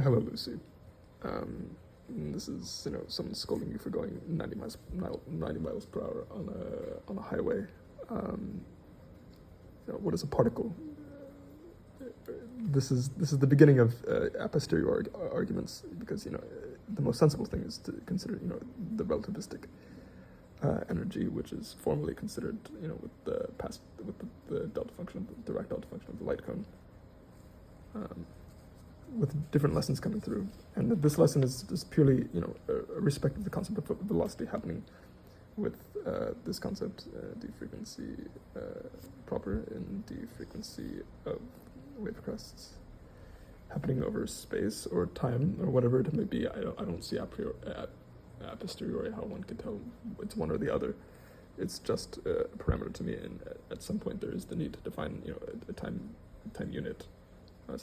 Hello, Lucy. This is, someone scolding you for going 90 miles per hour on a highway. What is a particle? This is the beginning of a posteriori arguments, because the most sensible thing is to consider the relativistic energy, which is formally considered with the delta function, the direct delta function of the light cone. With different lessons coming through, and this lesson is purely a respect of the concept of velocity happening with this concept d frequency proper in d frequency of wave crests happening over space or time or whatever it may be. I don't see a posteriori how one could tell it's one or the other. It's just a parameter to me, and at some point there is the need to define a time unit.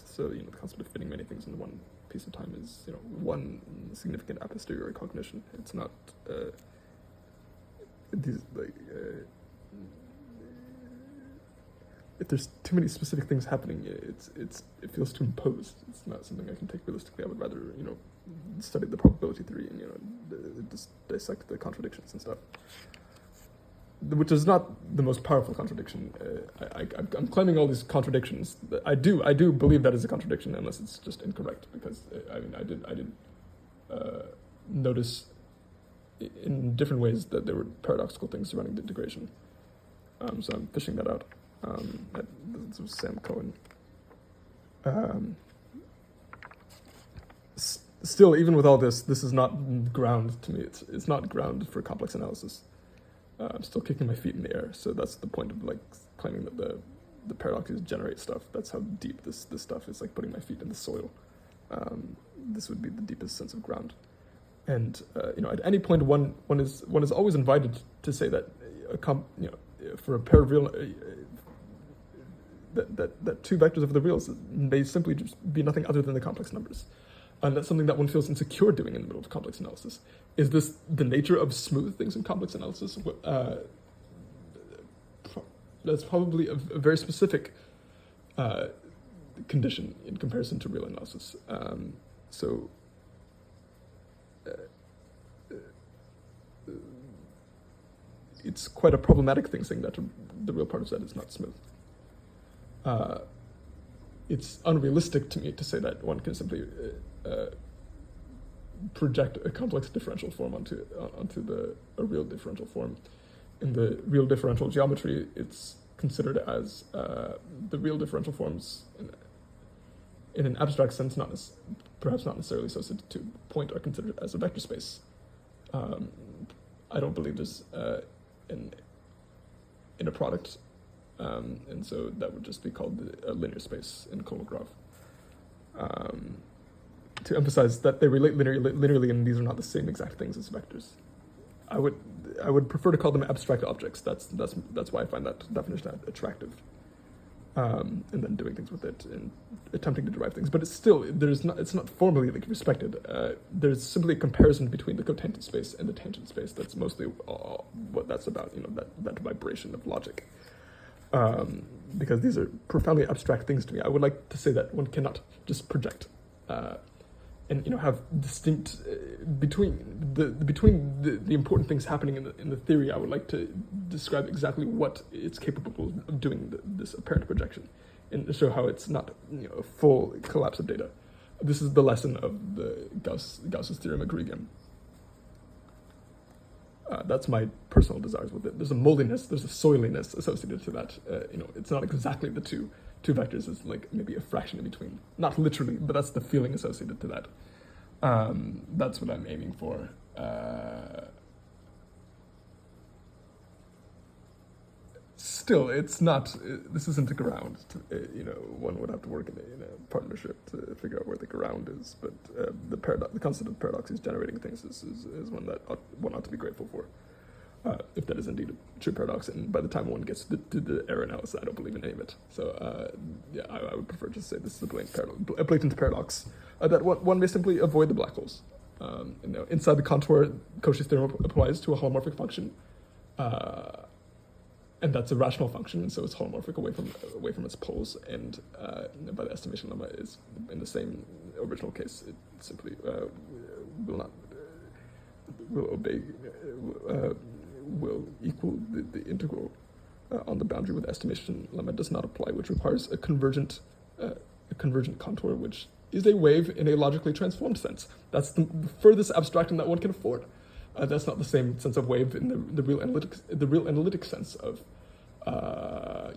So the concept of fitting many things into one piece of time is one significant a posteriori cognition. It's not if there's too many specific things happening, it feels too imposed. It's not something I can take realistically. I would rather study the probability theory and just dissect the contradictions and stuff. Which is not the most powerful contradiction. I'm claiming all these contradictions. I do believe that is a contradiction, unless it's just incorrect. Because I did notice in different ways that there were paradoxical things surrounding the integration. So I'm fishing that out. This was Sam Cohen. Still, even with all this is not ground to me. It's not ground for complex analysis. I'm still kicking my feet in the air, so that's the point of claiming that the paradoxes generate stuff. That's how deep this stuff is, like putting my feet in the soil. This would be the deepest sense of ground. And at any point, one is always invited to say that for a pair of real that two vectors of the reals may simply just be nothing other than the complex numbers. And that's something that one feels insecure doing in the middle of complex analysis. Is this the nature of smooth things in complex analysis? That's probably a very specific condition in comparison to real analysis. It's quite a problematic thing saying that the real part of that is not smooth. It's unrealistic to me to say that one can simply project a complex differential form onto a real differential form. In the real differential geometry, it's considered as the real differential forms in an abstract sense, perhaps not necessarily associated to point, are considered as a vector space. I don't believe there's in a product, and so that would just be called a linear space in Kolmogorov. To emphasize that they relate linearly, and these are not the same exact things as vectors. I would prefer to call them abstract objects. That's why I find that definition attractive. And then doing things with it and attempting to derive things, but it's not formally respected. There's simply a comparison between the cotangent space and the tangent space. That's mostly what that's about. That vibration of logic. Because these are profoundly abstract things to me. I would like to say that one cannot just project and have distinct between the important things happening in the theory. I would like to describe exactly what it's capable of doing, this apparent projection, and show how it's not a full collapse of data. This is the lesson of the Gauss's theorem egregium. That's my personal desires with it. There's a moldiness, there's a soiliness associated to that. It's not exactly the two vectors. It's like maybe a fraction in between. Not literally, but that's the feeling associated to that. That's what I'm aiming for. Still, it's not. This isn't a ground. One would have to work in a partnership to figure out where the ground is. But the concept of paradoxes generating things is one that one ought to be grateful for. If that is indeed a true paradox, and by the time one gets to the error analysis, I don't believe in any of it. So I would prefer to say this is a blatant paradox that one may simply avoid the black holes. Inside the contour, Cauchy's theorem applies to a holomorphic function. And that's a rational function, and so it's holomorphic away from its poles, and by the estimation lemma is in the same original case, it simply will not will obey will equal the integral on the boundary where the estimation lemma does not apply, which requires a convergent contour, which is a wave in a logically transformed sense. That's the furthest abstracting that one can afford. That's not the same sense of wave in the real analytic sense of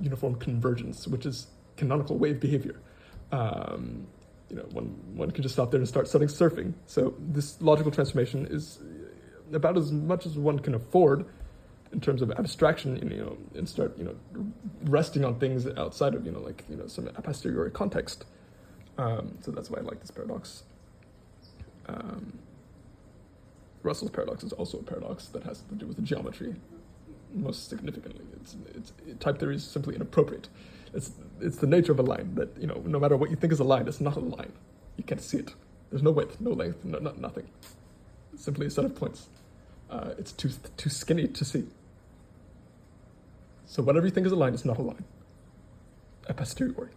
uniform convergence, which is canonical wave behavior. One could just stop there and start studying surfing. So this logical transformation is about as much as one can afford in terms of abstraction, and start, resting on things outside of, some a posteriori context. So that's why I like this paradox. Russell's paradox is also a paradox that has to do with the geometry. Most significantly, type theory is simply inappropriate. It's the nature of a line that, no matter what you think is a line, it's not a line. You can't see it. There's no width, no length, nothing. It's simply a set of points. It's too skinny to see. So whatever you think is a line is not a line. A posteriori.